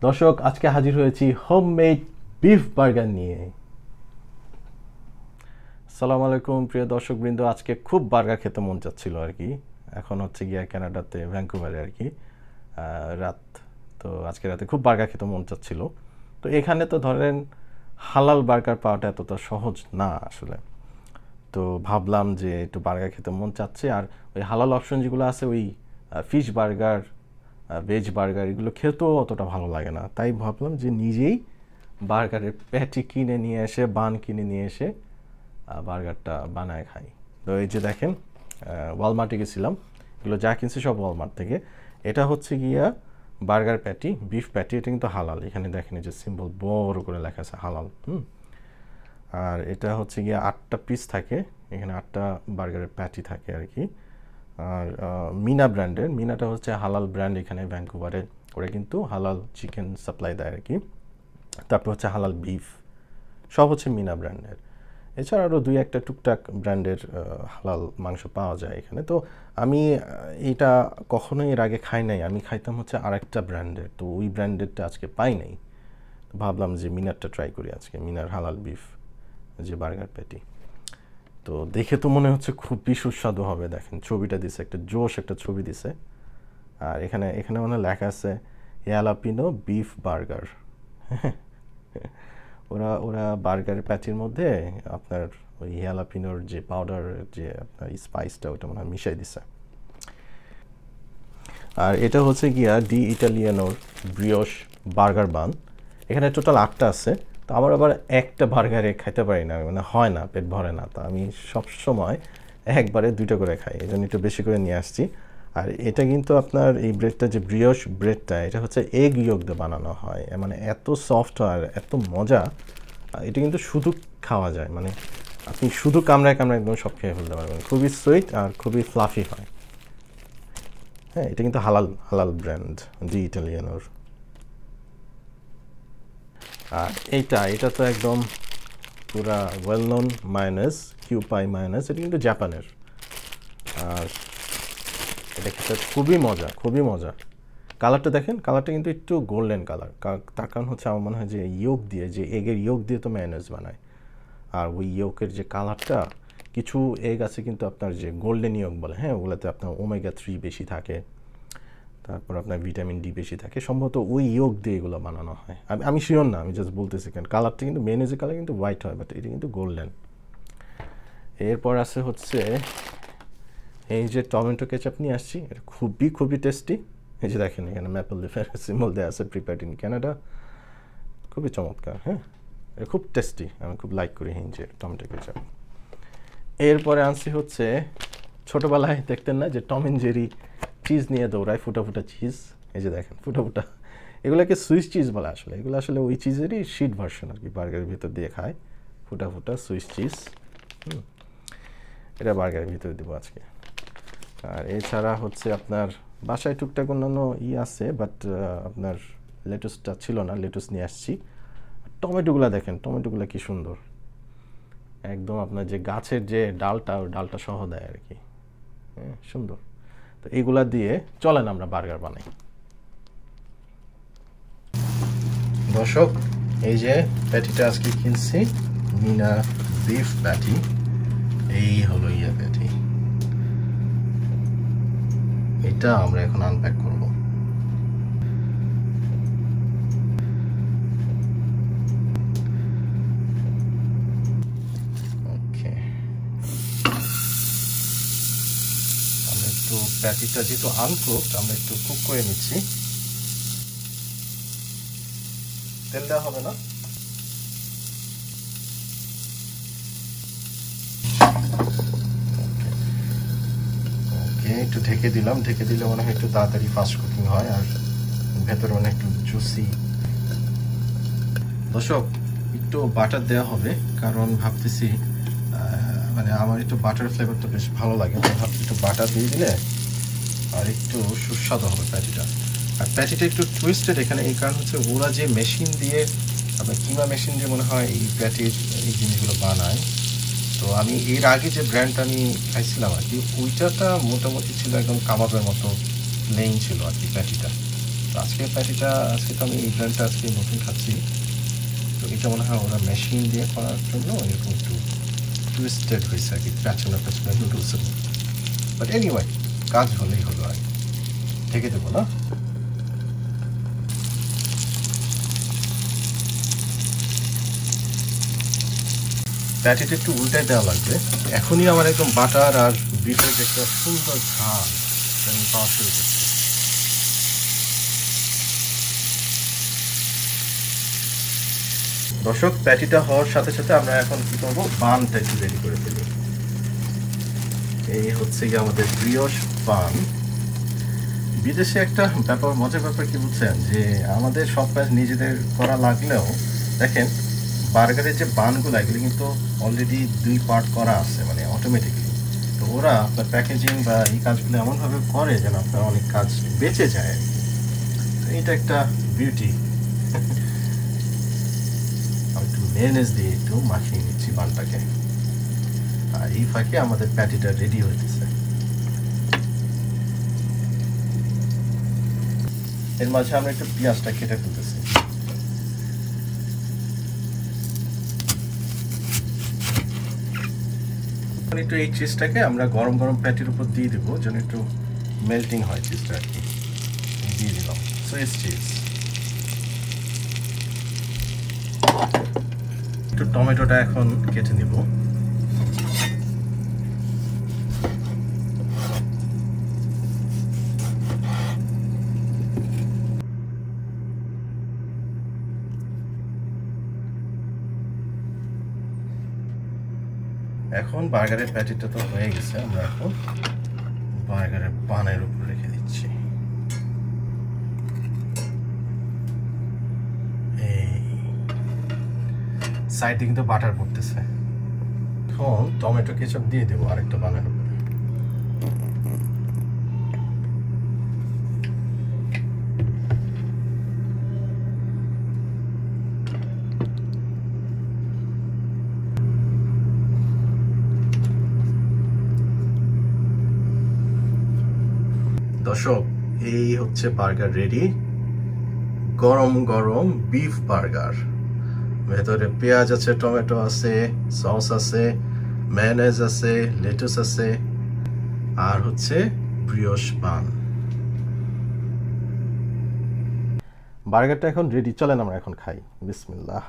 দর্শক, আজকে হাজির হয়েছি হোমমেড বিফ বার্গার নিয়ে। আসসালামু আলাইকুম প্রিয় দর্শকবৃন্দ। আজকে খুব বার্গার খেতে মন চাচ্ছিল আর কি। এখন হচ্ছে গিয়া কানাডাতে ভ্যাঙ্কুভারে আর কি রাত। তো আজকে রাতে খুব বার্গার খেতে মন চাচ্ছিল। তো এখানে তো ধরেন হালাল বার্গার পাওয়াটা এতটা সহজ না আসলে। তো ভাবলাম যে একটু বার্গার খেতে মন চাচ্ছে, আর ওই হালাল অপশন যেগুলো আছে ওই ফিশ বার্গার, ভেজ বার্গার, এগুলো খেতেও অতটা ভালো লাগে না। তাই ভাবলাম যে নিজেই বার্গারের প্যাটি কিনে নিয়ে এসে, বান কিনে নিয়ে এসে বার্গারটা বানায় খাই। তো এই যে দেখেন, ওয়ালমার্টে গেছিলাম, এগুলো যা কিনছি সব ওয়ালমার্ট থেকে। এটা হচ্ছে গিয়া বার্গার প্যাটি, বিফ প্যাটি। এটা কিন্তু হালাল। এখানে দেখেন যে সিম্বল বড় করে লেখা আছে হালাল। আর এটা হচ্ছে গিয়ে 8টা পিস থাকে, এখানে 8টা বার্গারের প্যাটি থাকে আর কি। আর মিনা ব্র্যান্ডের, মিনাটা হচ্ছে হালাল ব্র্যান্ড এখানে ভ্যাঙ্কুভারে। ওরা কিন্তু হালাল চিকেন সাপ্লাই দেয় আর কি। তারপর হচ্ছে হালাল বিফ, সব হচ্ছে মিনা ব্র্যান্ডের। এছাড়া আরও দুই একটা টুকটাক ব্র্যান্ডের হালাল মাংস পাওয়া যায় এখানে। তো আমি এটা কখনোই এর আগে খাই নাই। আমি খাইতাম হচ্ছে আরেকটা ব্র্যান্ডের, তো ওই ব্র্যান্ডেরটা আজকে পাই নাই। তো ভাবলাম যে মিনারটা ট্রাই করি আজকে, মিনার হালাল বিফ যে বার্গার প্যাটি। তো দেখে তো মনে হচ্ছে খুবই সুস্বাদু হবে। দেখেন ছবিটা দিছে, একটা জোশ একটা ছবি দিছে। আর এখানে এখানে মানে লেখা আছে জ্যালাপিনো বিফ বার্গার। ওরা ওরা বার্গারের প্যাটির মধ্যে আপনার ওই জ্যালাপিনোর যে পাউডার, যে আপনার স্পাইসটা, ওটা মনে হয় মিশাই দিছে। আর এটা হচ্ছে গিয়া ডি ইটালিয়ানোর ব্রিওশ বার্গার বান। এখানে টোটাল 8টা আছে। তো আমার আবার একটা বার্গারে খাইতে পারি না, মানে হয় না, পেট ভরে না। তো আমি সবসময় একবারে 2টা করে খাই, এই জন্য একটু বেশি করে নিয়ে আসছি। আর এটা কিন্তু আপনার এই ব্রেডটা, যে ব্রিওশ ব্রেডটা, এটা হচ্ছে এগ ইয়ক দিয়ে বানানো হয়। মানে এত সফট আর এত মজা। এটা কিন্তু শুধু খাওয়া যায়, মানে আপনি শুধু কামড়ায় কামড়ায় একদম সব খেয়ে ফেলতে পারবেন। খুবই সুইট আর খুবই ফ্লাফি হয়। হ্যাঁ, এটা কিন্তু হালাল হালাল ব্র্যান্ড, ডি ইটালিয়ানোর। আর এটা তো একদম পুরা ওয়েল নোন মায়োনেজ, কিউপাই মায়োনেজ। এটা কিন্তু জাপানের। আর এটা খেতে খুবই মজা, খুবই মজা। কালারটা দেখেন, কালারটা কিন্তু একটু গোল্ডেন কালার। তার কারণ হচ্ছে আমার মনে হয় যে ইয়োক দিয়ে, যে এগের ইয়োক দিয়ে তো মায়োনেজ বানায়। আর ওই ইয়োকের যে কালারটা, কিছু এগ আছে কিন্তু আপনার যে গোল্ডেন ইয়োক বলে, হ্যাঁ, ওগুলোতে আপনার ওমেগা 3 বেশি থাকে, তারপর আপনার ভিটামিন ডি বেশি থাকে। সম্ভবত ওই ইয়োক দিয়ে এগুলো বানানো হয়। আমি শিওর না, আমি জাস্ট বলতেছি। কারণ কালারটা কিন্তু, মেয়োনেজের কালার কিন্তু হোয়াইট হয়, বাট এটা কিন্তু গোল্ডেন। এরপর আছে হচ্ছে এই যে টমেটো কেচাপ নিয়ে আসছি। এটা খুবই খুবই টেস্টি। এই যে দেখেন, এখানে ম্যাপল লিফের সিম্বল দেওয়া আছে, প্রিপেয়ার্ড ইন কানাডা। খুবই চমৎকার। হ্যাঁ, এটা খুব টেস্টি, আমি খুব লাইক করি এই যে টমেটো কেচাপ। এরপরে আনছি হচ্ছে, ছোটোবেলায় দেখতেন না যে টম অ্যান্ড জেরি চিজ নিয়ে দৌড়ায়, ফুটা ফুটা চিজ। এই যে দেখেন ফুটা ফুটা, এগুলোকে সুইস চিজ বলে আসলে। এগুলো আসলে ওই চিজেরই শিট ভার্সন আর কি, বার্গারের ভিতর দিয়ে খায়। ফুটা ফুটা সুইস চিজ, এটা বার্গারের ভিতরে দেবো আজকে। আর এছাড়া হচ্ছে আপনার বাসায় টুকটাক অন্যান্য আছে, বাট আপনার লেটুসটা ছিল না, লেটুস নিয়ে আসছি। টমেটোগুলো দেখেন, টমেটোগুলো কি সুন্দর, একদম আপনার যে গাছের যে ডালটা, ওই ডালটা সহ দেয় আর কি। হ্যাঁ, সুন্দর। তো এইগুলা দিয়ে চলেন আমরা বার্গার বানাই। দর্শক, এই যে প্যাটিটা আজকে কিনছি, মিনা বিফ প্যাটি। এই হলো প্যাটি। এটা আমরা এখন আনপ্যাক করব। ওকে, আমরা একটু প্যাটিটা যেহেতু আনকুকড, আমরা একটু কুক করে নিচ্ছি। তেল দেওয়া হবে না। ওকে, একটু ঢেকে দিলাম। ঢেকে দিলে মনে হয় একটু তাড়াতাড়ি ফাস্ট কুকিং হয়, আর ভেতরে মানে একটু জুসি। দর্শক, একটু বাটার দেওয়া হবে, কারণ ভাবতেছি মানে আমার একটু বাটার ফ্লেভারটা বেশ ভালো লাগে। ভাবছি একটু বাটার দিয়ে দিলে আর একটু সুস্বাদু হবে প্যাটিটা। আর প্যাটিটা একটু টুইস্টেড এখানে, এই কারণ হচ্ছে ওরা যে মেশিন দিয়ে, আপনার কিমা মেশিন দিয়ে মনে হয় এই প্যাটির এই জিনিসগুলো বানায়। তো আমি এর আগে যে ব্র্যান্ডটা আমি খাইছিলাম আর কি, ওইটাটা মোটামুটি ছিল একদম কাবাবের মতো প্লেন ছিল আর কি প্যাটিটা। আজকে প্যাটিটা আজকে তো আমি এই ব্র্যান্ডটা আজকে নতুন খাচ্ছি, তো এটা মনে হয় ওরা মেশিন দিয়ে করার জন্য এরকম একটু টুইস্টেড হয়েছে আর কি, প্যাচনা প্যাচনা নুডলসের। বাট এনিওয়ে, কাজ হলেই হলো আর কি, ঢেকে দেবো না। প্যাটিটা একটু উল্টায় দেওয়া লাগবে। এখনই আমার একদম বাটার আর বিফের যে একটা সুন্দর ঘ্রাণ আমি পাওয়া শুরু করছি। দর্শক, প্যাটিটা হওয়ার সাথে সাথে আমরা এখন কি করবো, বানটা একটু রেডি করে ফেলি। এই হচ্ছে গিয়ে আমাদের ব্রিওশ বান। বিদেশে একটা ব্যাপার, মজার ব্যাপার কি বুঝছেন, যে আমাদের সব কাজ নিজেদের করা লাগলেও দেখেন বার্গারের যে বানগুলো এগুলো কিন্তু অলরেডি 2 পার্ট করা আছে, মানে অটোমেটিকলি। তো ওরা আপনার প্যাকেজিং বা এই কাজগুলো এমনভাবে করে যেন আপনার অনেক কাজ বেঁচে যায় আর কি। তো এটা একটা বিউটি। আমি একটু মেয়োনেজ দিয়ে একটু মাখিয়ে নিচ্ছি বানটাকে, আর এই ফাঁকে আমাদের প্যাটিটা রেডি হইতেছে। এর মাঝে আমরা একটু পেঁয়াজটা কেটে ফেলতেছি। একটু এই চিজটাকে আমরা গরম গরম প্যাটির উপর দিয়ে দেবো যেন একটু মেল্টিং হয় চিজটা আর কি। দিয়ে দিলাম সুইস চিজ, একটু টমেটোটা এখন কেটে নিব। এখন বার্গারের প্যাটিটা তো হয়ে গেছে, আমরা এখন বার্গারের বানের উপর রেখে দিচ্ছি। এই সাইডে কিন্তু বাটার পড়তেছে। এখন টমেটো কেচাপ দিয়ে দেবো আরেকটা বানের উপরে। দর্শক, এই হচ্ছে বার্গার রেডি, গরম গরম বিফ বার্গার। ভেতরে পেঁয়াজ আছে, টমেটো আছে, সস আছে, মেয়োনেজ আছে, লেটুস আছে, আর হচ্ছে ব্রিওশ বান। বার্গারটা এখন রেডি, চলেন আমরা এখন খাই। বিসমিল্লাহ।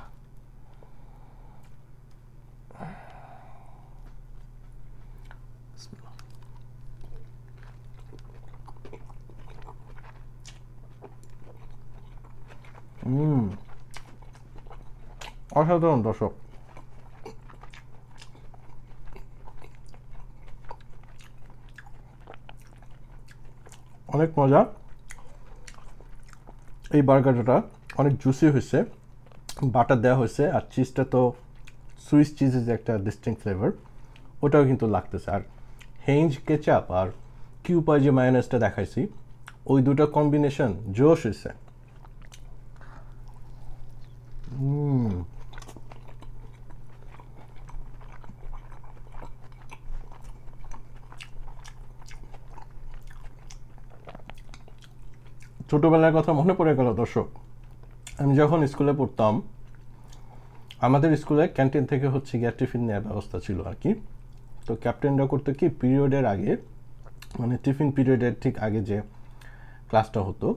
অসাধারণ দর্শক, অনেক মজা। এই বার্গারটা অনেক জুসি হয়েছে, বাটার দেওয়া হয়েছে, আর চিজটা তো সুইস চিজের যে একটা ডিস্টিংক্ট ফ্লেভার ওটাও কিন্তু লাগতেছে। আর হেঞ্জ কেচাপ আর কিউপাই যে মায়োনেজটা দেখাইছি, ওই দুটো কম্বিনেশন জোশ হয়েছে। ছোটোবেলার কথা মনে পড়ে গেল দর্শক। আমি যখন স্কুলে পড়তাম, আমাদের স্কুলে ক্যান্টিন থেকে হচ্ছে গিয়ে টিফিন নেওয়ার ব্যবস্থা ছিল আর কি। তো ক্যাপ্টেনরা করতো কি, পিরিয়ডের আগে, মানে টিফিন পিরিয়ডের ঠিক আগে যে ক্লাসটা হতো,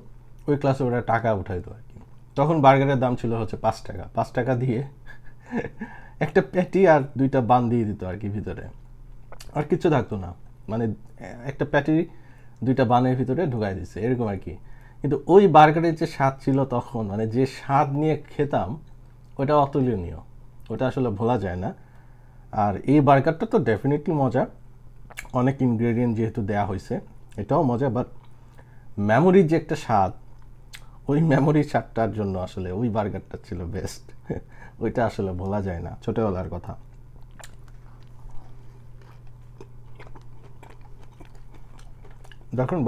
ওই ক্লাসে ওরা টাকা উঠাইতো আর কি। তখন বার্গারের দাম ছিল হচ্ছে 5 টাকা। 5 টাকা দিয়ে একটা প্যাটি আর 2টা বান দিয়ে দিত আর কি ভিতরে, আর কিছু থাকতো না। মানে একটা প্যাটি 2টা বানের ভিতরে ঢুকাই দিচ্ছে এরকম আর কি। কিন্তু ওই বার্গারের যে স্বাদ ছিল তখন, মানে যে স্বাদ নিয়ে খেতাম, ওটা অতুলনীয়, ওটা আসলে ভোলা যায় না। আর এই বার্গারটা তো ডেফিনেটলি মজা, অনেক ইনগ্রেডিয়েন্ট যেহেতু দেয়া হয়েছে, এটাও মজা। বাট মেমোরির যে একটা স্বাদ, ওই মেমোরির স্বাদটার জন্য আসলে ওই বার্গারটা ছিল বেস্ট। ওইটা আসলে ভোলা যায় না, ছোটোবেলার কথা। দেখুন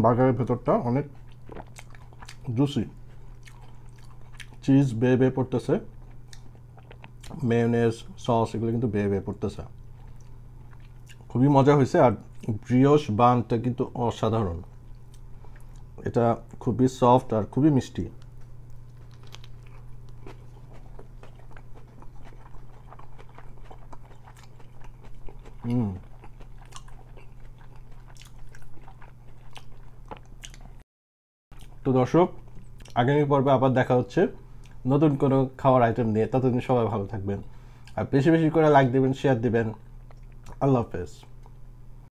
বার্গারের ভেতরটা অনেক জুসি, চিজ বেয়ে বেয়ে পড়তেছে, মেয়োনেজ সস এগুলো কিন্তু বেয়ে বেয়ে পড়তেছে, খুবই মজা হয়েছে। আর ব্রিওশ বানটা কিন্তু অসাধারণ। এটা খুবই সফট আর খুবই মিষ্টি। তো দর্শক, আগামী পর্বে আবার দেখা হচ্ছে নতুন কোনো খাওয়ার আইটেম নিয়ে। ততদিন সবাই ভালো থাকবেন আর বেশি বেশি করে লাইক দেবেন, শেয়ার দিবেন। আল্লাহ হাফেজ।